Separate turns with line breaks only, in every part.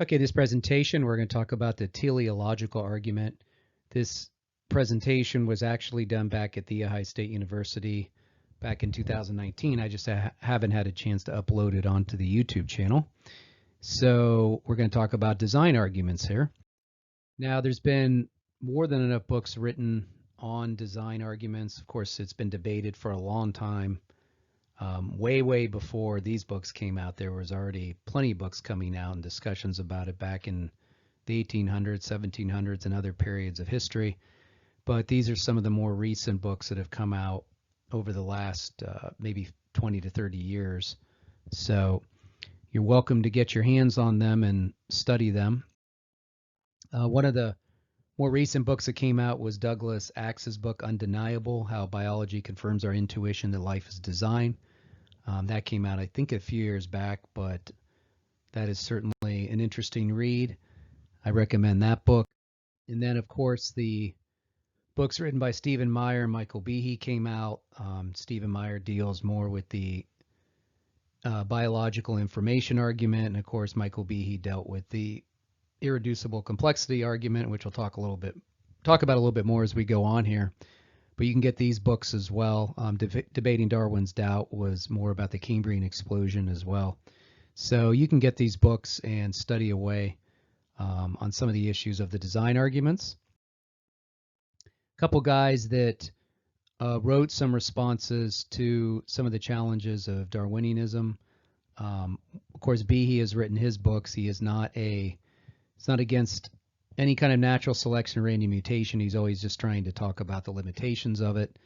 Okay, this presentation, we're going to talk about the teleological argument. This presentation was actually done back at the Ohio State University back in 2019. I just haven't had a chance to upload it onto the YouTube channel. So we're going to talk about design arguments here. Now, there's been more than enough books written on design arguments. Of course, it's been debated for a long time. Way before these books came out, there was already plenty of books coming out and discussions about it back in the 1800s, 1700s, and other periods of history. But these are some of the more recent books that have come out over the last maybe 20 to 30 years. So you're welcome to get your hands on them and study them. One of the more recent books that came out was Douglas Axe's book, Undeniable, How Biology Confirms Our Intuition That Life is Design. That came out, I think, a few years back, but that is certainly an interesting read. I recommend that book. And then, of course, the books written by Stephen Meyer and Michael Behe came out. Stephen Meyer deals more with the biological information argument, and of course, Michael Behe dealt with the irreducible complexity argument, which we'll talk about a little bit more as we go on here. But you can get these books as well. Debating Darwin's Doubt was more about the Cambrian explosion as well. So you can get these books and study away on some of the issues of the design arguments. A couple guys that wrote some responses to some of the challenges of Darwinianism. Of course, Behe has written his books. He is not it's not against any kind of natural selection or random mutation. He's always just trying to talk about the limitations of it.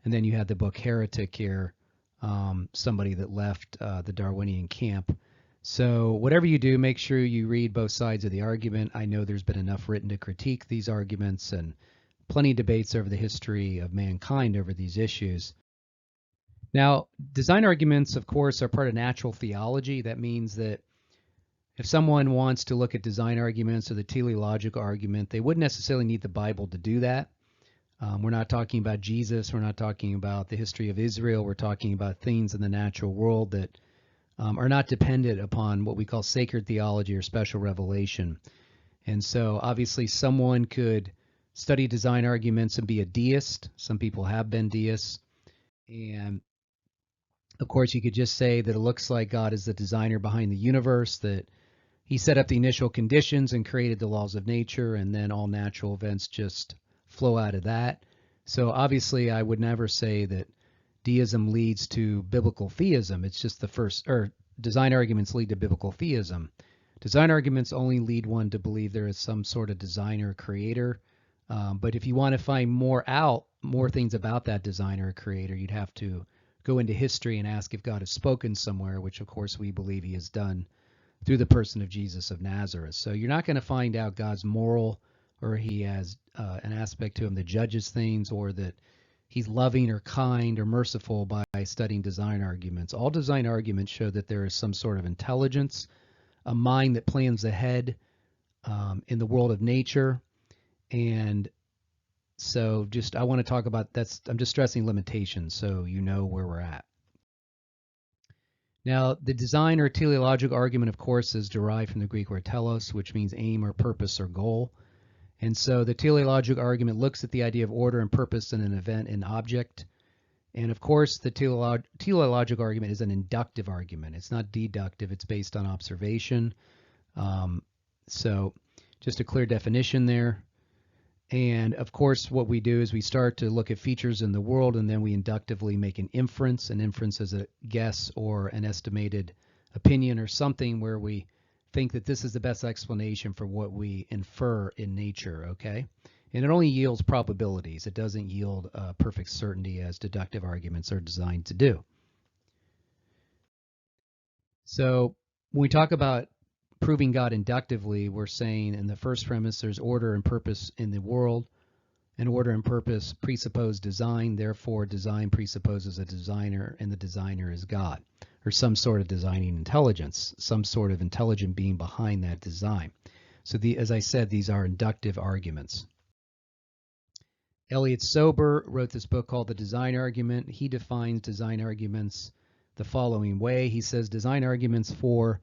And then you had the book Heretic here, somebody that left the Darwinian camp. So whatever you do, make sure you read both sides of the argument. I know there's been enough written to critique these arguments and plenty of debates over the history of mankind over these issues. Now, design arguments, of course, are part of natural theology. That means that if someone wants to look at design arguments or the teleological argument, they wouldn't necessarily need the Bible to do that. We're not talking about Jesus. We're not talking about the history of Israel. We're talking about things in the natural world that are not dependent upon what we call sacred theology or special revelation. And so obviously someone could study design arguments and be a deist. Some people have been deists. And of course, you could just say that it looks like God is the designer behind the universe, that he set up the initial conditions and created the laws of nature, and then all natural events just flow out of that. So obviously, I would never say that deism leads to biblical theism. It's just design arguments lead to biblical theism. Design arguments only lead one to believe there is some sort of designer creator. But if you want to find more things about that designer or creator, you'd have to go into history and ask if God has spoken somewhere, which of course we believe he has done through the person of Jesus of Nazareth. So you're not going to find out God's moral, or he has an aspect to him that judges things, or that he's loving or kind or merciful by studying design arguments. All design arguments show that there is some sort of intelligence, a mind that plans ahead in the world of nature. And so I want to talk about I'm just stressing limitations so you know where we're at. Now, the design or teleological argument, of course, is derived from the Greek word telos, which means aim or purpose or goal. And so the teleological argument looks at the idea of order and purpose in an event and object. And of course, the teleological argument is an inductive argument. It's not deductive. It's based on observation. So just a clear definition there. And of course, what we do is we start to look at features in the world, and then we inductively make an inference. An inference is a guess or an estimated opinion or something where we think that this is the best explanation for what we infer in nature, okay? And it only yields probabilities. It doesn't yield perfect certainty as deductive arguments are designed to do. So when we talk about proving God inductively, we're saying in the first premise there's order and purpose in the world, and order and purpose presuppose design. Therefore, design presupposes a designer, and the designer is God, or some sort of designing intelligence, some sort of intelligent being behind that design. So as I said, these are inductive arguments. Elliot Sober wrote this book called The Design Argument. He defines design arguments the following way. He says design arguments for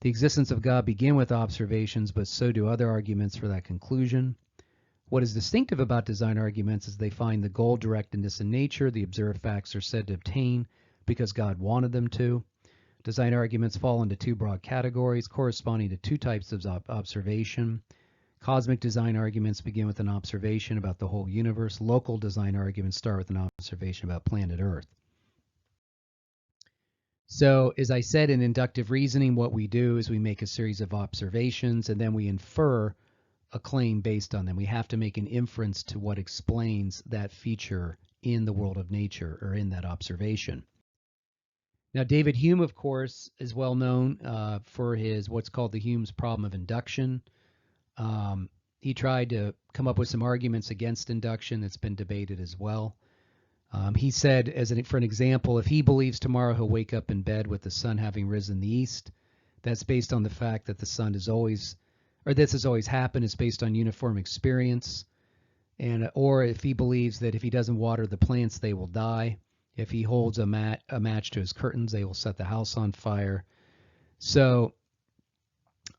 The existence of God begin with observations, but so do other arguments for that conclusion. What is distinctive about design arguments is they find the goal-directedness in nature. The observed facts are said to obtain because God wanted them to. Design arguments fall into two broad categories corresponding to two types of observation. Cosmic design arguments begin with an observation about the whole universe. Local design arguments start with an observation about planet Earth. So, as I said, in inductive reasoning, what we do is we make a series of observations and then we infer a claim based on them. We have to make an inference to what explains that feature in the world of nature or in that observation. Now, David Hume, of course, is well known for his what's called the Hume's problem of induction. He tried to come up with some arguments against induction that's been debated as well. He said, for an example, if he believes tomorrow he'll wake up in bed with the sun having risen in the east, that's based on the fact that the sun is always, or this has always happened, is based on uniform experience. Or if he believes that if he doesn't water the plants, they will die. If he holds a match to his curtains, they will set the house on fire. So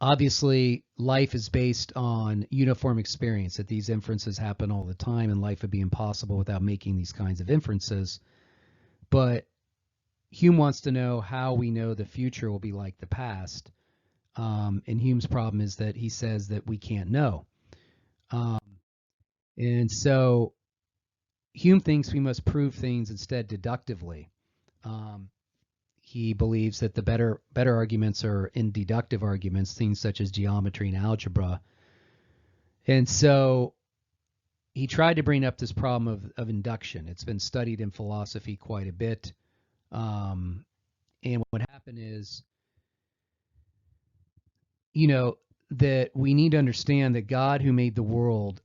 obviously, life is based on uniform experience, that these inferences happen all the time, and life would be impossible without making these kinds of inferences. But Hume wants to know how we know the future will be like the past. And Hume's problem is that he says that we can't know. And so Hume thinks we must prove things instead deductively. He believes that the better arguments are in deductive arguments, things such as geometry and algebra. And so he tried to bring up this problem of induction. It's been studied in philosophy quite a bit. And what happened is, that we need to understand that God who made the world,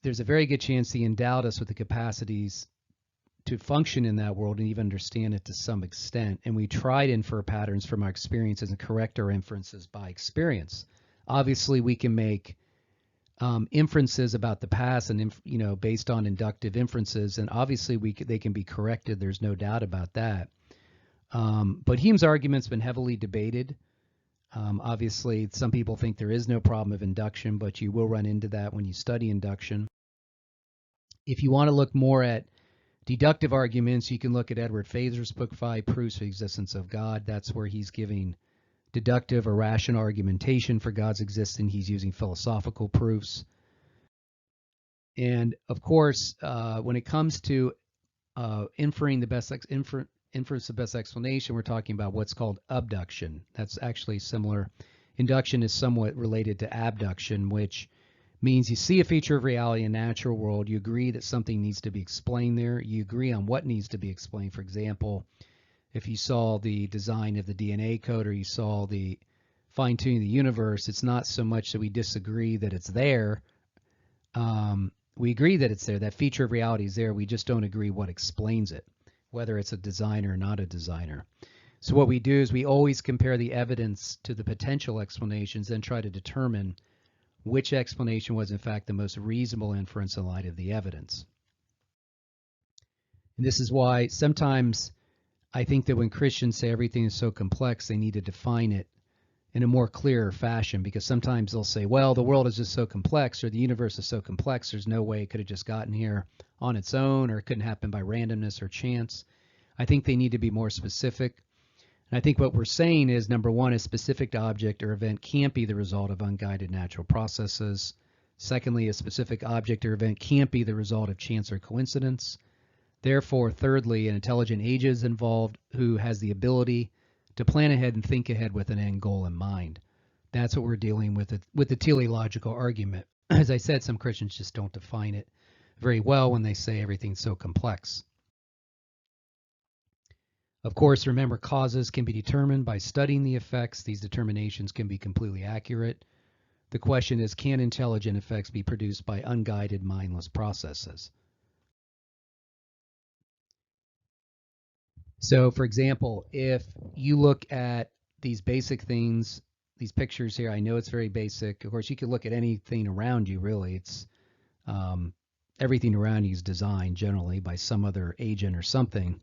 there's a very good chance he endowed us with the capacities to function in that world and even understand it to some extent. And we try to infer patterns from our experiences and correct our inferences by experience. Obviously, we can make inferences about the past and based on inductive inferences, and obviously they can be corrected. There's no doubt about that. But Hume's argument's been heavily debated. Obviously, some people think there is no problem of induction, but you will run into that when you study induction. If you want to look more at deductive arguments, you can look at Edward Fazer's book, 5 Proofs of the Existence of God. That's where he's giving deductive or rational argumentation for God's existence. He's using philosophical proofs. And of course, when it comes to inferring the best inference the best explanation, we're talking about what's called abduction. That's actually similar. Induction is somewhat related to abduction, which means you see a feature of reality in the natural world, you agree that something needs to be explained there, you agree on what needs to be explained. For example, if you saw the design of the DNA code or you saw the fine-tuning of the universe, it's not so much that we disagree that it's there. We agree that it's there. That feature of reality is there. We just don't agree what explains it, whether it's a designer or not a designer. So what we do is we always compare the evidence to the potential explanations and try to determine which explanation was in fact the most reasonable inference in light of the evidence. And this is why sometimes I think that when Christians say everything is so complex, they need to define it in a more clear fashion, because sometimes they'll say, well, the world is just so complex, or the universe is so complex, there's no way it could have just gotten here on its own, or it couldn't happen by randomness or chance. I think they need to be more specific. And I think what we're saying is, number one, a specific object or event can't be the result of unguided natural processes. Secondly, a specific object or event can't be the result of chance or coincidence. Therefore, thirdly, an intelligent agent is involved who has the ability to plan ahead and think ahead with an end goal in mind. That's what we're dealing with the teleological argument. As I said, some Christians just don't define it very well when they say everything's so complex. Of course, remember, causes can be determined by studying the effects. These determinations can be completely accurate. The question is, can intelligent effects be produced by unguided, mindless processes? So, for example, if you look at these basic things, these pictures here, I know it's very basic. Of course, you could look at anything around you, really. It's everything around you is designed generally by some other agent or something.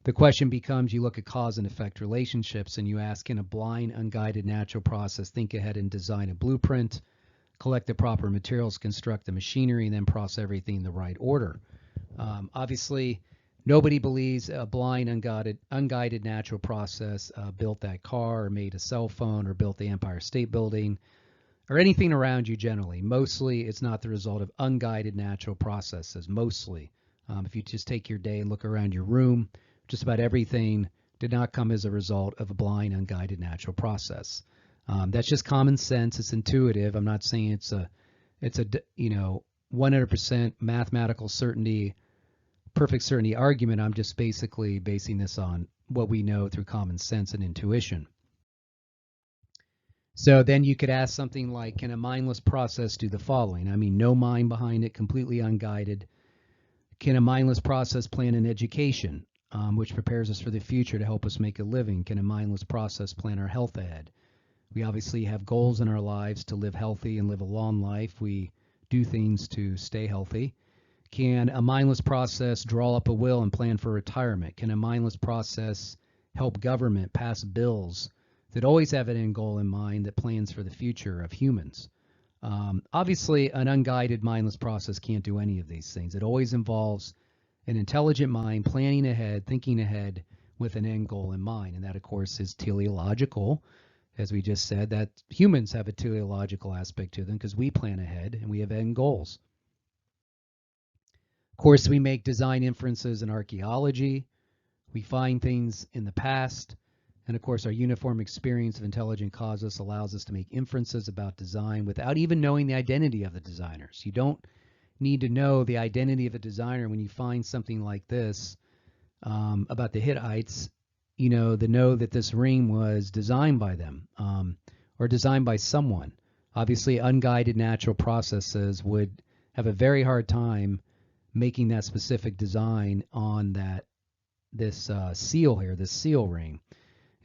The question becomes, you look at cause and effect relationships and you ask, can a blind, unguided natural process think ahead and design a blueprint, collect the proper materials, construct the machinery, and then process everything in the right order? Obviously, nobody believes a blind, unguided natural process built that car or made a cell phone or built the Empire State Building or anything around you generally. Mostly, it's not the result of unguided natural processes, mostly. If you just take your day and look around your room, just about everything did not come as a result of a blind, unguided natural process. That's just common sense. It's intuitive. I'm not saying it's a 100% mathematical certainty, perfect certainty argument. I'm just basically basing this on what we know through common sense and intuition. So then you could ask something like, can a mindless process do the following? I mean, no mind behind it, completely unguided. Can a mindless process plan an education, which prepares us for the future to help us make a living? Can a mindless process plan our health ahead? We obviously have goals in our lives to live healthy and live a long life. We do things to stay healthy. Can a mindless process draw up a will and plan for retirement? Can a mindless process help government pass bills that always have an end goal in mind that plans for the future of humans? Obviously, an unguided mindless process can't do any of these things. It always involves an intelligent mind planning ahead, thinking ahead with an end goal in mind. And that, of course, is teleological. As we just said, that humans have a teleological aspect to them because we plan ahead and we have end goals. Of course, we make design inferences in archaeology. We find things in the past. And of course, our uniform experience of intelligent causes allows us to make inferences about design without even knowing the identity of the designers. You don't need to know the identity of a designer when you find something like this about the Hittites, to know that this ring was designed by them or designed by someone. Obviously, unguided natural processes would have a very hard time making that specific design on this seal here, this seal ring.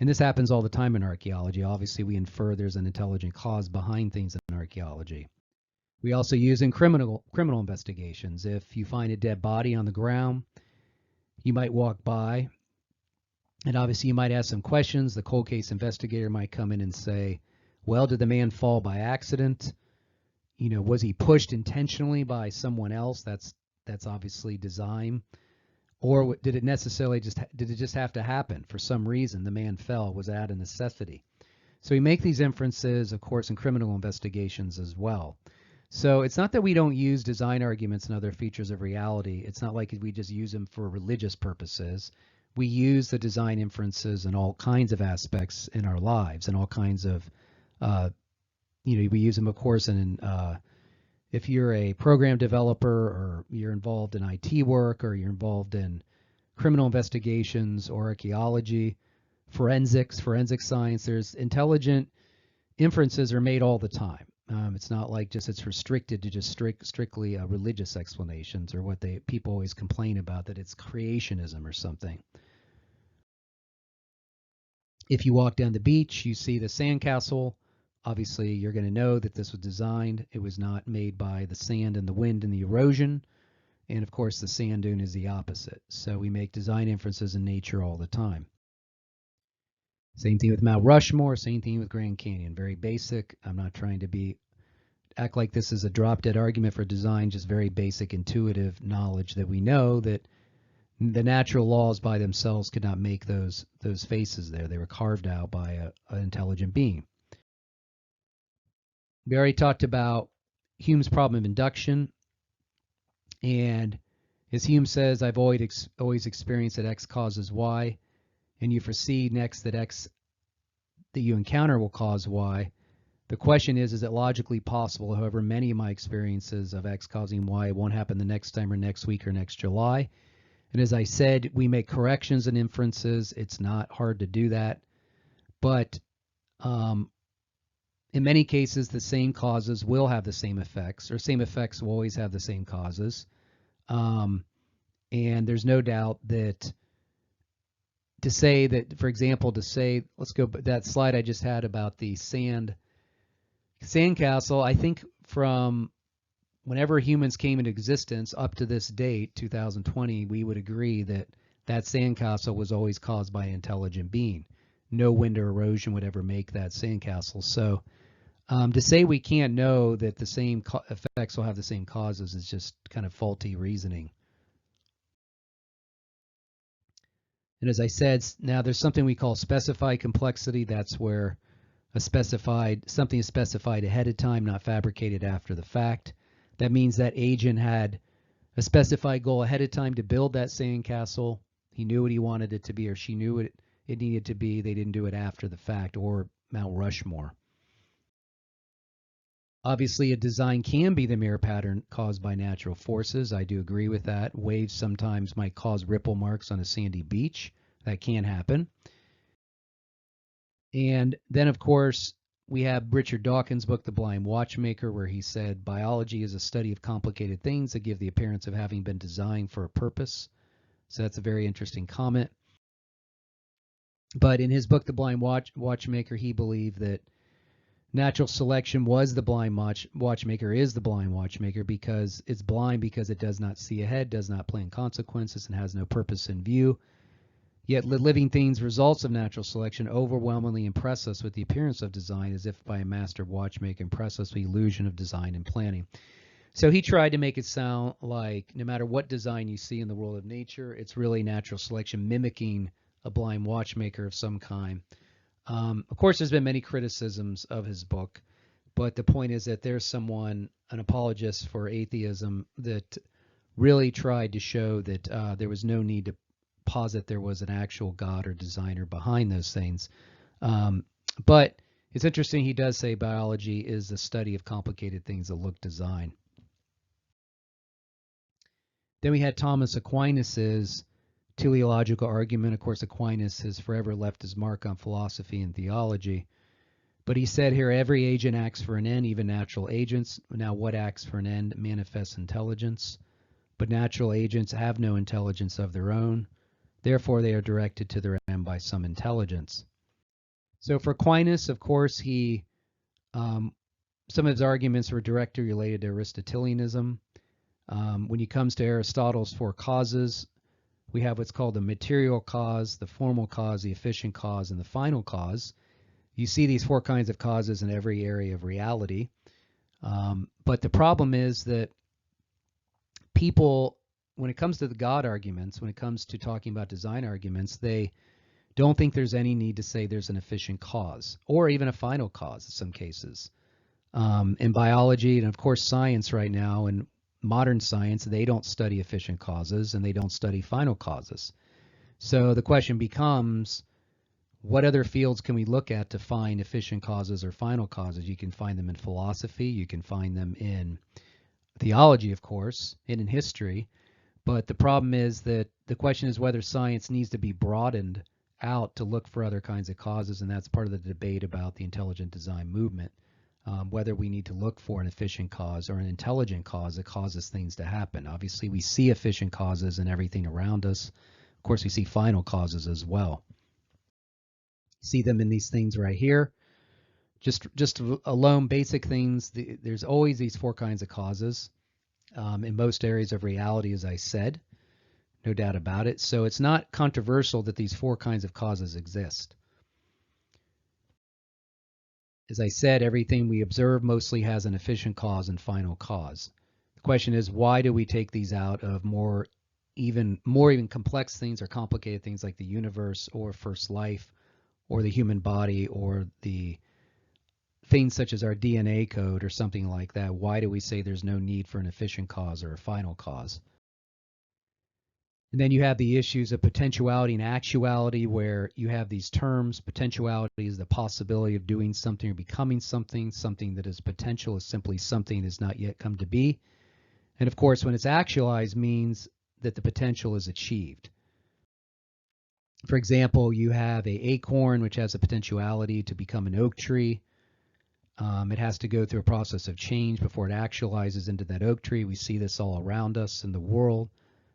And this happens all the time in archaeology. Obviously, we infer there's an intelligent cause behind things in archaeology. We also use in criminal investigations. If you find a dead body on the ground, you might walk by, and obviously you might ask some questions. The cold case investigator might come in and say, well, did the man fall by accident? Was he pushed intentionally by someone else? That's obviously design. Or did it just have to happen for some reason? The man fell. Was it out of necessity? So we make these inferences, of course, in criminal investigations as well. So it's not that we don't use design arguments and other features of reality. It's not like we just use them for religious purposes. We use the design inferences in all kinds of aspects in our lives and all kinds of, we use them, of course, if you're a program developer or you're involved in IT work or you're involved in criminal investigations or archaeology, forensic science, there's intelligent inferences are made all the time. It's not like it's restricted to just strictly religious explanations or what people always complain about, that it's creationism or something. If you walk down the beach, you see the sandcastle. Obviously, you're going to know that this was designed. It was not made by the sand and the wind and the erosion. And of course, the sand dune is the opposite. So we make design inferences in nature all the time. Same thing with Mount Rushmore, same thing with Grand Canyon. Very basic. I'm not trying to act like this is a drop-dead argument for design, just very basic intuitive knowledge that we know that the natural laws by themselves could not make those faces there. They were carved out by an intelligent being. We already talked about Hume's problem of induction. And as Hume says, I've always experienced that X causes Y, and you foresee next that X that you encounter will cause Y. The question is it logically possible, however many of my experiences of X causing Y, it won't happen the next time or next week or next July? And as I said, we make corrections and inferences. It's not hard to do that. But in many cases, the same causes will have the same effects, or same effects will always have the same causes. And there's no doubt that to say that, for example, let's go that slide I just had about the sandcastle, I think from whenever humans came into existence up to this date, 2020, we would agree that that sandcastle was always caused by an intelligent being. No wind or erosion would ever make that sandcastle. So to say we can't know that the same effects will have the same causes is just kind of faulty reasoning. And as I said, now there's something we call specified complexity. That's where something is specified ahead of time, not fabricated after the fact. That means that agent had a specified goal ahead of time to build that sandcastle. He knew what he wanted it to be, or she knew what it needed to be. They didn't do it after the fact, or Mount Rushmore. Obviously, a design can be the mere pattern caused by natural forces. I do agree with that. Waves sometimes might cause ripple marks on a sandy beach. That can happen. And then, of course, we have Richard Dawkins' book, The Blind Watchmaker, where he said, biology is a study of complicated things that give the appearance of having been designed for a purpose. So that's a very interesting comment. But in his book, The Blind Watchmaker, he believed that natural selection was the blind watchmaker, is the blind watchmaker, because it's blind because it does not see ahead, does not plan consequences, and has no purpose in view. Yet living things, results of natural selection, overwhelmingly impress us with the appearance of design, as if by a master watchmaker, impress us with the illusion of design and planning. So he tried to make it sound like no matter what design you see in the world of nature, it's really natural selection mimicking a blind watchmaker of some kind. Of course, there's been many criticisms of his book, but the point is that there's someone, an apologist for atheism, that really tried to show that there was no need to posit there was an actual God or designer behind those things. But it's interesting, he does say biology is the study of complicated things that look design. Then we had Thomas Aquinas's teleological argument. Of course, Aquinas has forever left his mark on philosophy and theology. But he said here, every agent acts for an end, even natural agents. Now, what acts for an end manifests intelligence. But natural agents have no intelligence of their own. Therefore, they are directed to their end by some intelligence. So for Aquinas, of course, some of his arguments were directly related to Aristotelianism. When he comes to Aristotle's four causes, we have what's called the material cause, the formal cause, the efficient cause, and the final cause. You see these four kinds of causes in every area of reality. But the problem is that people, when it comes to the God arguments, when it comes to talking about design arguments, they don't think there's any need to say there's an efficient cause or even a final cause in some cases. In biology and, of course, science right now, and modern science, they don't study efficient causes and they don't study final causes. So the question becomes, what other fields can we look at to find efficient causes or final causes? You can find them in philosophy, you can find them in theology, of course, and in history. But the problem is that the question is whether science needs to be broadened out to look for other kinds of causes, and that's part of the debate about the intelligent design movement. Whether we need to look for an efficient cause or an intelligent cause that causes things to happen. Obviously, we see efficient causes in everything around us. Of course, we see final causes as well. See them in these things right here. Just alone basic things, there's always these four kinds of causes in most areas of reality, as I said, no doubt about it. So it's not controversial that these four kinds of causes exist. As I said, everything we observe mostly has an efficient cause and final cause. The question is, why do we take these out of more even complex things or complicated things like the universe or first life or the human body or the things such as our DNA code or something like that? Why do we say there's no need for an efficient cause or a final cause? And then you have the issues of potentiality and actuality, where you have these terms. Potentiality is the possibility of doing something or becoming something. Something that is potential is simply something that has not yet come to be. And of course, when it's actualized, means that the potential is achieved. For example, you have an acorn, which has a potentiality to become an oak tree. It has to go through a process of change before it actualizes into that oak tree. We see this all around us in the world.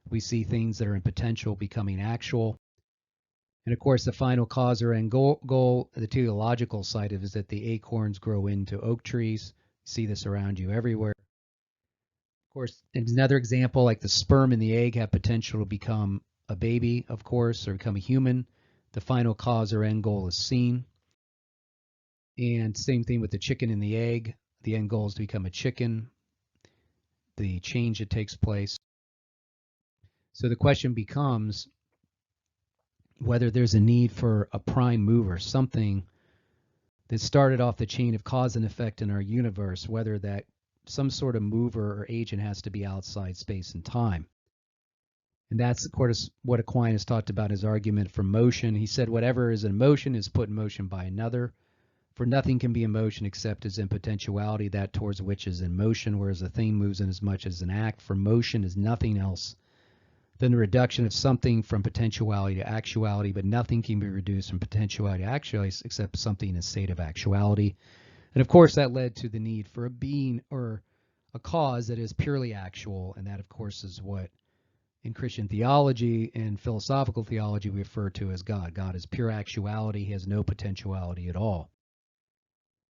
We see things that are in potential becoming actual. And of course, the final cause or end goal, the teleological side of it, is that the acorns grow into oak trees. You see this around you everywhere. Of course, another example, like the sperm and the egg have potential to become a baby, of course, or become a human, the final cause or end goal is seen. And same thing with the chicken and the egg. The end goal is to become a chicken, the change that takes place. So the question becomes whether there's a need for a prime mover, something that started off the chain of cause and effect in our universe, whether that some sort of mover or agent has to be outside space and time. And that's, of course, what Aquinas talked about in his argument for motion. He said whatever is in motion is put in motion by another. For nothing can be in motion except as in potentiality, that towards which is in motion, whereas a thing moves in as much as an act. For motion is nothing else than the reduction of something from potentiality to actuality, but nothing can be reduced from potentiality to actuality except something in a state of actuality. And of course, that led to the need for a being or a cause that is purely actual, and that, of course, is what in Christian theology and philosophical theology we refer to as God. God is pure actuality. He has no potentiality at all.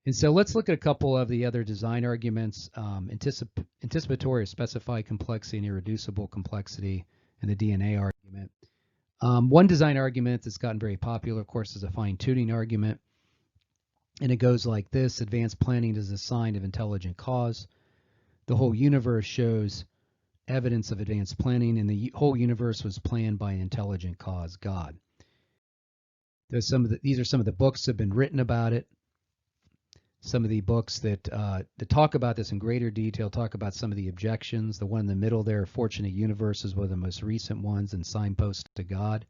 And so let's look at a couple of the other design arguments, anticipatory or specified complexity and irreducible complexity, and the DNA argument. One design argument that's gotten very popular, of course, is a fine-tuning argument. And it goes like this: advanced planning is a sign of intelligent cause. The whole universe shows evidence of advanced planning, and the whole universe was planned by an intelligent cause, God. These are some of the books that have been written about it. Some of the books that talk about this in greater detail talk about some of the objections. The one in the middle there, Fortunate Universe, is one of the most recent ones, and Signpost to God.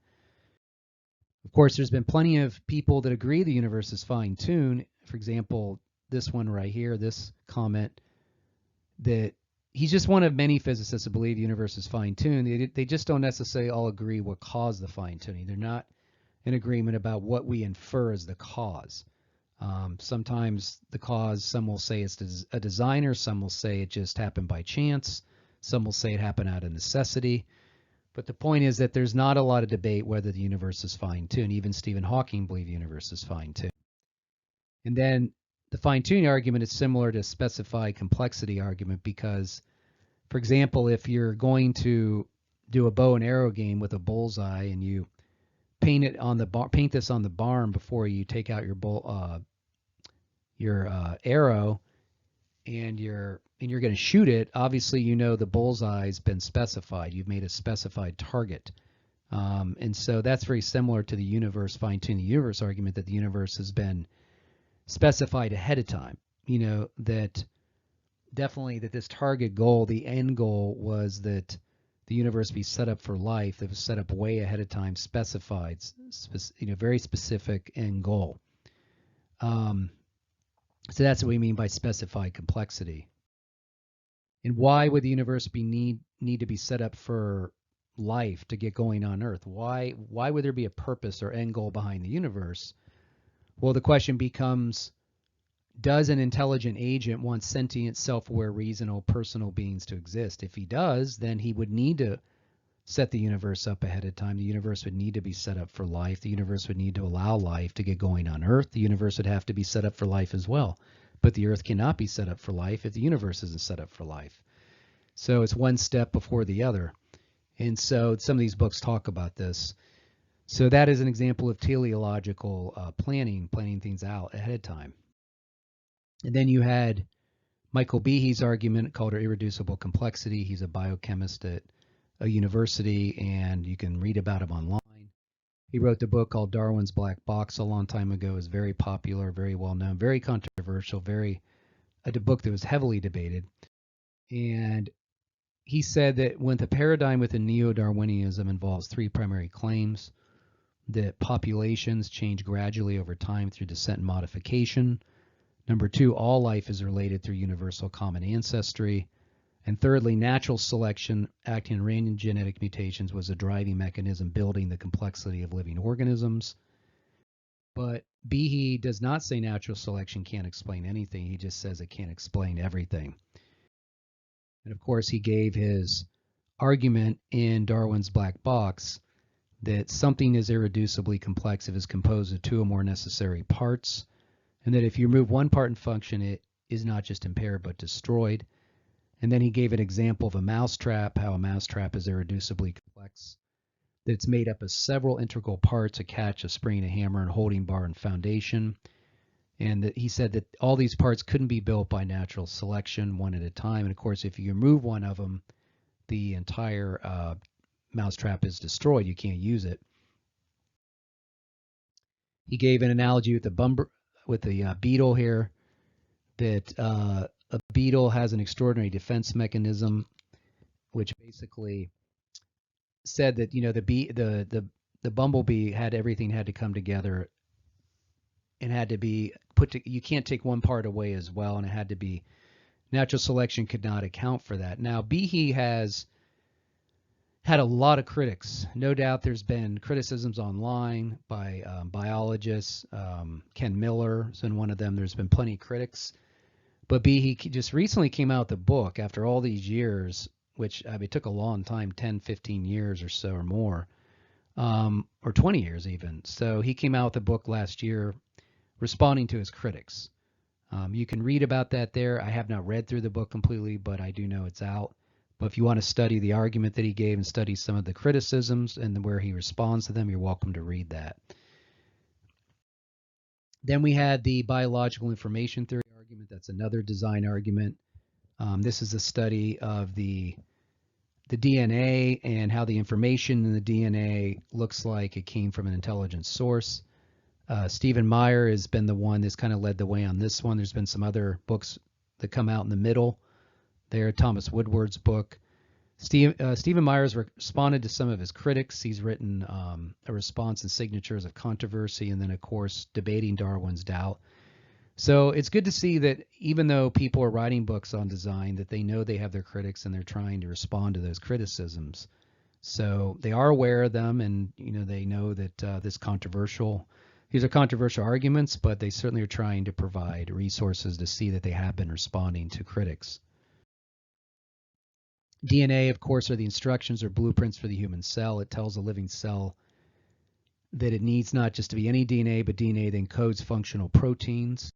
Of course, there's been plenty of people that agree the universe is fine-tuned. For example, this one right here, this comment, that he's just one of many physicists that believe the universe is fine-tuned. They just don't necessarily all agree what caused the fine-tuning. They're not in agreement about what we infer as the cause. Sometimes the cause, some will say it's a designer, some will say it just happened by chance, some will say it happened out of necessity. But the point is that there's not a lot of debate whether the universe is fine-tuned. Even Stephen Hawking believed the universe is fine-tuned. And then the fine-tuning argument is similar to specified complexity argument because, for example, if you're going to do a bow and arrow game with a bullseye and you paint this on the barn before you take out your arrow, and you're going to shoot it, obviously you know the bullseye's been specified. You've made a specified target. And so that's very similar to the universe, fine-tuning the universe argument, that the universe has been specified ahead of time. You know, that definitely that this target goal, the end goal, was that the universe be set up for life. That was set up way ahead of time, specified, very specific end goal. So that's what we mean by specified complexity. And why would the universe need to be set up for life to get going on Earth? Why would there be a purpose or end goal behind the universe? Well, the question becomes, does an intelligent agent want sentient, self-aware, reasonable, personal beings to exist? If he does, then he would need to set the universe up ahead of time. The universe would need to be set up for life. The universe would need to allow life to get going on Earth. The universe would have to be set up for life as well. But the Earth cannot be set up for life if the universe isn't set up for life. So it's one step before the other. And so some of these books talk about this. So that is an example of teleological planning things out ahead of time. And then you had Michael Behe's argument called irreducible complexity. He's a biochemist at a university, and you can read about him online. He wrote the book called Darwin's Black Box a long time ago. It was very popular, very well known, very controversial, a book that was heavily debated. And he said that when the paradigm within neo-Darwinism involves three primary claims, that populations change gradually over time through descent and modification. Number two, all life is related through universal common ancestry. And thirdly, natural selection acting on random genetic mutations was a driving mechanism building the complexity of living organisms. But Behe does not say natural selection can't explain anything. He just says it can't explain everything. And of course, he gave his argument in Darwin's Black Box that something is irreducibly complex if it's composed of two or more necessary parts, and that if you remove one part and function, it is not just impaired but destroyed. And then he gave an example of a mousetrap, how a mousetrap is irreducibly complex. that it's made up of several integral parts: a catch, a spring, a hammer, and a holding bar and foundation. And that he said that all these parts couldn't be built by natural selection one at a time. And of course, if you remove one of them, the entire mousetrap is destroyed. You can't use it. He gave an analogy with the beetle here, that a beetle has an extraordinary defense mechanism, which basically said that the bumblebee had to come together and had to be you can't take one part away as well, and it had to be natural selection could not account for that. Now, Behe has had a lot of critics. No doubt there's been criticisms online by biologists. Ken Miller has been one of them. There's been plenty of critics. But Behe just recently came out with a book after all these years, which it took a long time, 10, 15 years or so or more, or 20 years even. So he came out with a book last year responding to his critics. You can read about that there. I have not read through the book completely, but I do know it's out. But if you want to study the argument that he gave and study some of the criticisms and where he responds to them, you're welcome to read that. Then we had the biological information theory argument. That's another design argument. This is a study of the DNA and how the information in the DNA looks like it came from an intelligent source. Stephen Meyer has been the one that's kind of led the way on this one. There's been some other books that come out in the middle there. Thomas Woodward's book. Stephen Meyer's responded to some of his critics. He's written a response and signatures of controversy, and then, of course, debating Darwin's doubt. So it's good to see that even though people are writing books on design, that they know they have their critics and they're trying to respond to those criticisms. So they are aware of them, and they know that these are controversial arguments, but they certainly are trying to provide resources to see that they have been responding to critics. DNA, of course, are the instructions or blueprints for the human cell. It tells a living cell that it needs not just to be any DNA, but DNA that encodes functional proteins.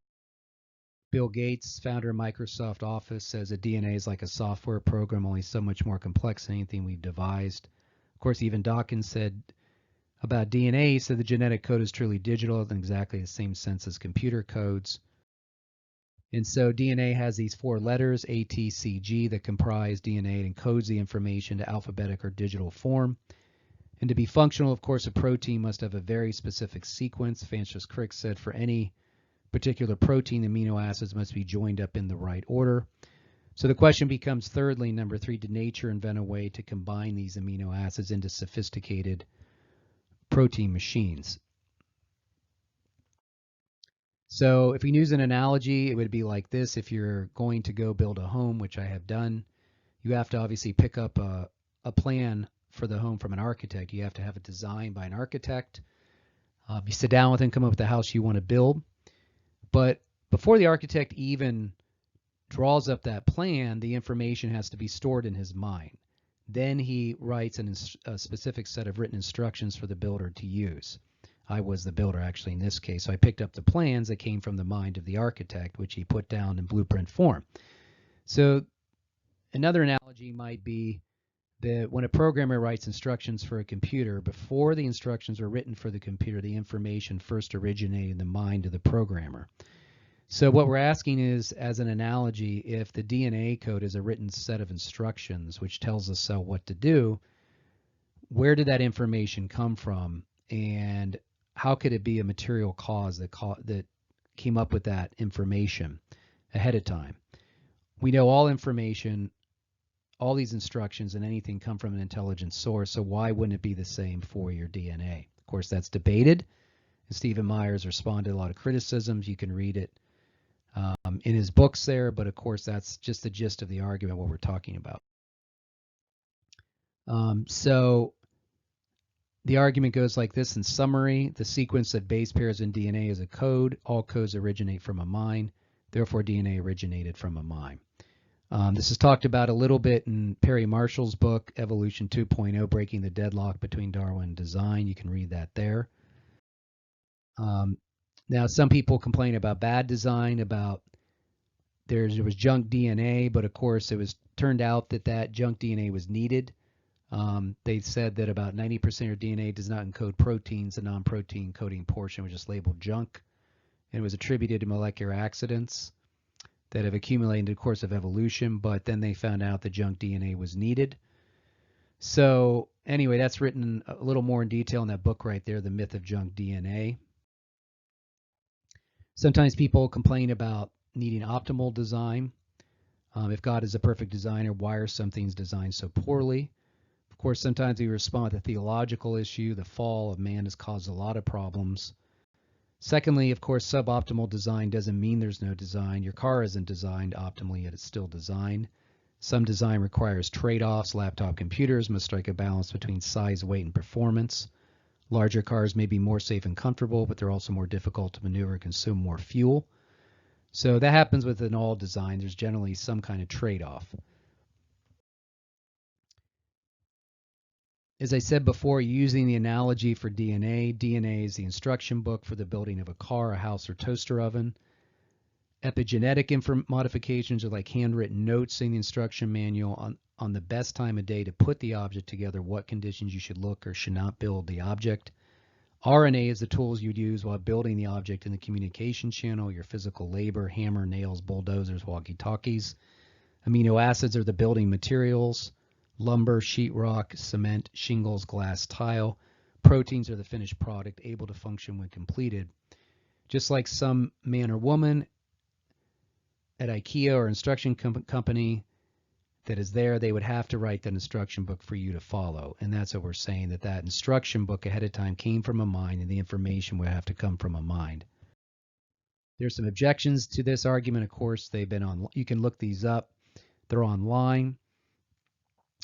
Bill Gates, founder of Microsoft Office, says that DNA is like a software program, only so much more complex than anything we've devised. Of course, even Dawkins said about DNA, he said the genetic code is truly digital in exactly the same sense as computer codes. And so DNA has these 4 letters, A, T, C, G, that comprise DNA and encodes the information to alphabetic or digital form. And to be functional, of course, a protein must have a very specific sequence. Francis Crick said for any particular protein, the amino acids must be joined up in the right order. So the question becomes, thirdly, number 3, did nature invent a way to combine these amino acids into sophisticated protein machines? So if we use an analogy, it would be like this. If you're going to go build a home, which I have done, you have to obviously pick up a plan for the home from an architect. You have to have it designed by an architect. You sit down with him, come up with the house you want to build. But before the architect even draws up that plan, the information has to be stored in his mind. Then he writes a specific set of written instructions for the builder to use. I was the builder, actually, in this case. So I picked up the plans that came from the mind of the architect, which he put down in blueprint form. So another analogy might be that when a programmer writes instructions for a computer, before the instructions are written for the computer, the information first originated in the mind of the programmer. So what we're asking is, as an analogy, if the DNA code is a written set of instructions which tells the cell what to do, where did that information come from, and how could it be a material cause that came up with that information ahead of time? We know all information, all these instructions and anything come from an intelligent source, so why wouldn't it be the same for your DNA? Of course, that's debated. Stephen Meyer's responded to a lot of criticisms. You can read it in his books there, but of course, that's just the gist of the argument, what we're talking about. So the argument goes like this in summary: the sequence of base pairs in DNA is a code. All codes originate from a mind. Therefore, DNA originated from a mind. This is talked about a little bit in Perry Marshall's book, Evolution 2.0, Breaking the Deadlock Between Darwin and Design. You can read that there. Now, some people complain about bad design, about there was junk DNA, but of course it was turned out that junk DNA was needed They said that about 90% of your DNA does not encode proteins. The non-protein coding portion was just labeled junk, and it was attributed to molecular accidents that have accumulated in the course of evolution, but then they found out the junk DNA was needed. So anyway, that's written a little more in detail in that book right there, The Myth of Junk DNA. Sometimes people complain about needing optimal design. If God is a perfect designer, why are some things designed so poorly? Of course, sometimes we respond with a theological issue. The fall of man has caused a lot of problems. Secondly, of course, suboptimal design doesn't mean there's no design. Your car isn't designed optimally, yet it's still designed. Some design requires trade-offs. Laptop computers must strike a balance between size, weight, and performance. Larger cars may be more safe and comfortable, but they're also more difficult to maneuver and consume more fuel. So that happens within all design. There's generally some kind of trade-off. As I said before, using the analogy for DNA, DNA is the instruction book for the building of a car, a house, or toaster oven. Epigenetic modifications are like handwritten notes in the instruction manual on the best time of day to put the object together, what conditions you should look or should not build the object. RNA is the tools you'd use while building the object in the communication channel, your physical labor, hammer, nails, bulldozers, walkie-talkies. Amino acids are the building materials. Lumber, sheetrock, cement, shingles, glass, tile. Proteins are the finished product, able to function when completed. Just like some man or woman at IKEA or instruction company that is there, they would have to write that instruction book for you to follow. And that's what we're saying, that that instruction book ahead of time came from a mind, and the information would have to come from a mind. There's some objections to this argument. Of course, they've been on. You can look these up. They're online.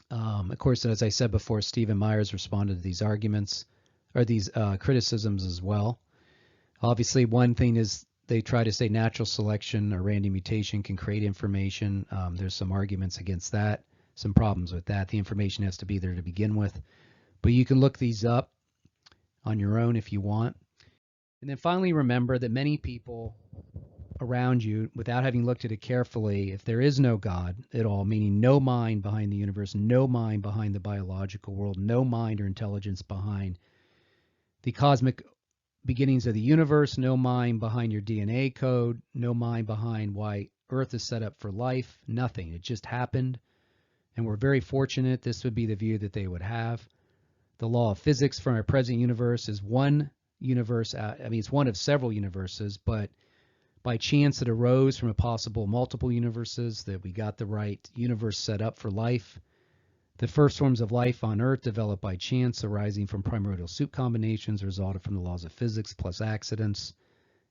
Of course, as I said before, Stephen Myers responded to these arguments or these criticisms as well. Obviously, one thing is they try to say natural selection or random mutation can create information. There's some arguments against that, some problems with that. The information has to be there to begin with. But you can look these up on your own if you want. And then finally, remember that many people around you, without having looked at it carefully, if there is no God at all, meaning no mind behind the universe, no mind behind the biological world, no mind or intelligence behind the cosmic beginnings of the universe, no mind behind your DNA code, no mind behind why Earth is set up for life, nothing. It just happened. And we're very fortunate. This would be the view that they would have. The law of physics from our present universe is one universe. It's one of several universes, but by chance it arose from a possible multiple universes, that we got the right universe set up for life. The first forms of life on Earth developed by chance, arising from primordial soup combinations resulted from the laws of physics plus accidents.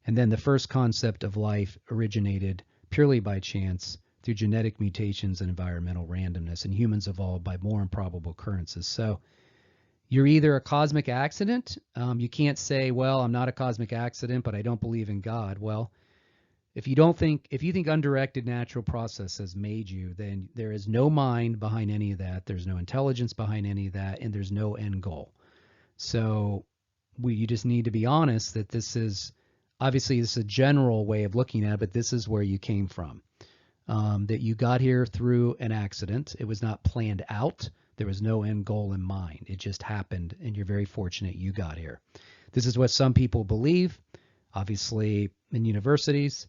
And then the first concept of life originated purely by chance through genetic mutations and environmental randomness, and humans evolved by more improbable occurrences. So you're either a cosmic accident. You can't say, well, I'm not a cosmic accident, but I don't believe in God. Well, if you think undirected natural process has made you, then there is no mind behind any of that. There's no intelligence behind any of that, and there's no end goal. So you just need to be honest that this is obviously a general way of looking at it, but this is where you came from. That you got here through an accident. It was not planned out. There was no end goal in mind. It just happened, and you're very fortunate you got here. This is what some people believe, obviously, in universities.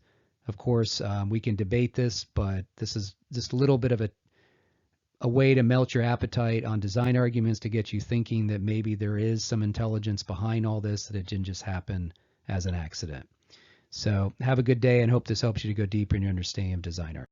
Of course, we can debate this, but this is just a little bit of a way to melt your appetite on design arguments to get you thinking that maybe there is some intelligence behind all this, that it didn't just happen as an accident. So have a good day, and hope this helps you to go deeper in your understanding of design art.